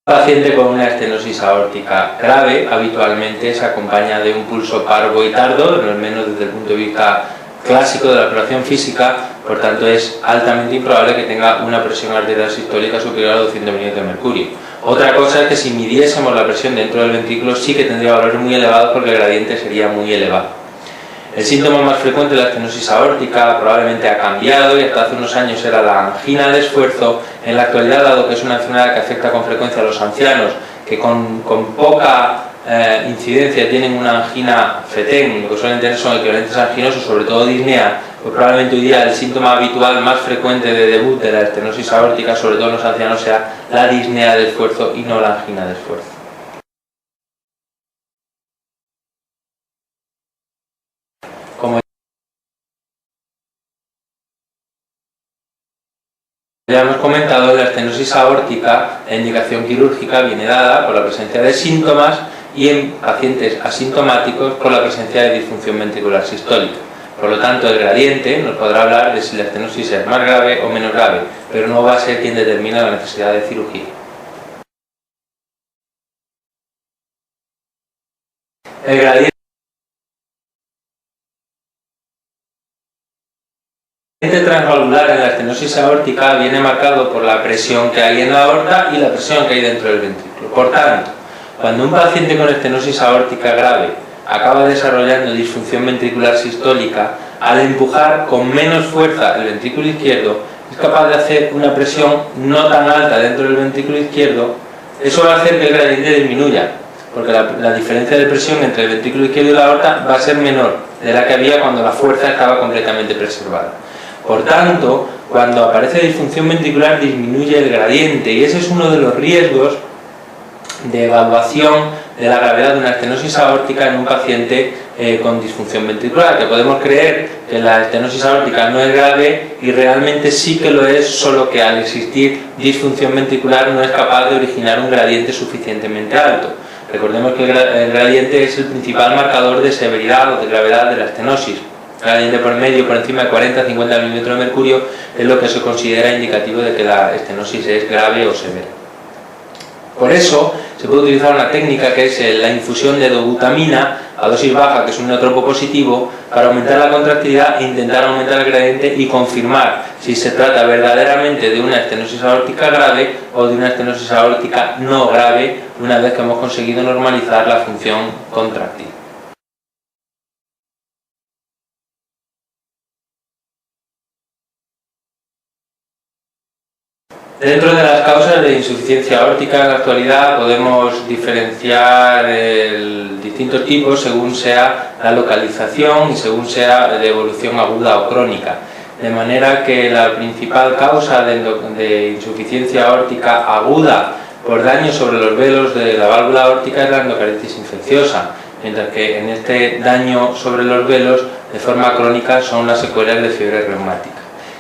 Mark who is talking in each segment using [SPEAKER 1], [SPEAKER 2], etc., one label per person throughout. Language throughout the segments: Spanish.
[SPEAKER 1] paciente con una estenosis aórtica grave habitualmente se acompaña de un pulso parvo y tardo, al menos desde el punto de vista clásico de la exploración física, por tanto es altamente improbable que tenga una presión arterial sistólica superior a 200 milímetros de mercurio. Otra cosa es que si midiésemos la presión dentro del ventrículo sí que tendría valores muy elevados porque el gradiente sería muy elevado. El síntoma más frecuente de la estenosis aórtica probablemente ha cambiado y hasta hace unos años era la angina de esfuerzo. En la actualidad, dado que es una enfermedad que afecta con frecuencia a los ancianos, que con poca incidencia tienen una angina fetén, lo que suelen tener son equivalentes anginosos, sobre todo disnea, pues probablemente hoy día el síntoma habitual más frecuente de debut de la estenosis aórtica, sobre todo en los ancianos, sea la disnea de esfuerzo y no la angina de esfuerzo. Como ya hemos comentado, la estenosis aórtica, la indicación quirúrgica viene dada por la presencia de síntomas y en pacientes asintomáticos por la presencia de disfunción ventricular sistólica. Por lo tanto, el gradiente nos podrá hablar de si la estenosis es más grave o menos grave, pero no va a ser quien determina la necesidad de cirugía. El gradiente transvalvular en la estenosis aórtica viene marcado por la presión que hay en la aorta y la presión que hay dentro del ventrículo. Por tanto, cuando un paciente con estenosis aórtica grave acaba desarrollando disfunción ventricular sistólica, al empujar con menos fuerza el ventrículo izquierdo, es capaz de hacer una presión no tan alta dentro del ventrículo izquierdo. Eso va a hacer que el gradiente disminuya, porque la diferencia de presión entre el ventrículo izquierdo y la aorta va a ser menor de la que había cuando la fuerza estaba completamente preservada. Por tanto, cuando aparece disfunción ventricular disminuye el gradiente y ese es uno de los riesgos de evaluación de la gravedad de una estenosis aórtica en un paciente con disfunción ventricular, que podemos creer que la estenosis aórtica no es grave y realmente sí que lo es, solo que al existir disfunción ventricular no es capaz de originar un gradiente suficientemente alto. Recordemos que el gradiente es el principal marcador de severidad o de gravedad de la estenosis. Gradiente por medio por encima de 40-50 milímetros de mercurio es lo que se considera indicativo de que la estenosis es grave o severa. Por eso se puede utilizar una técnica que es la infusión de dobutamina a dosis baja, que es un neotropo positivo, para aumentar la contractilidad e intentar aumentar el gradiente y confirmar si se trata verdaderamente de una estenosis aórtica grave o de una estenosis aórtica no grave, una vez que hemos conseguido normalizar la función contráctil. Dentro de las causas de insuficiencia aórtica en la actualidad podemos diferenciar distintos tipos según sea la localización y según sea de evolución aguda o crónica. De manera que la principal causa de insuficiencia aórtica aguda por daño sobre los velos de la válvula aórtica es la endocarditis infecciosa, mientras que en este daño sobre los velos de forma crónica son las secuelas de fiebre reumática.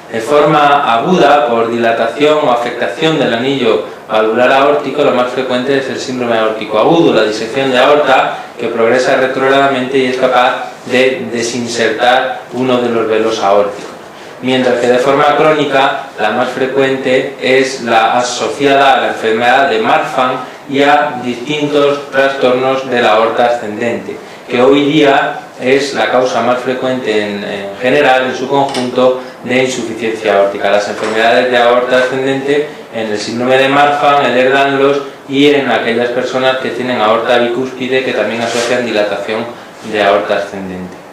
[SPEAKER 1] De forma aguda, por dilatación o afectación del anillo valvular aórtico, lo más frecuente es el síndrome aórtico agudo, la disección de aorta que progresa retrógradamente y es capaz de desinsertar uno de los velos aórticos. Mientras que de forma crónica, la más frecuente es la asociada a la enfermedad de Marfan y a distintos trastornos de la aorta ascendente, que hoy día es la causa más frecuente en general, en su conjunto, de insuficiencia aórtica. Las enfermedades de aorta ascendente en el síndrome de Marfan, el Ehlers-Danlos y en aquellas personas que tienen aorta bicúspide que también asocian dilatación de aorta ascendente.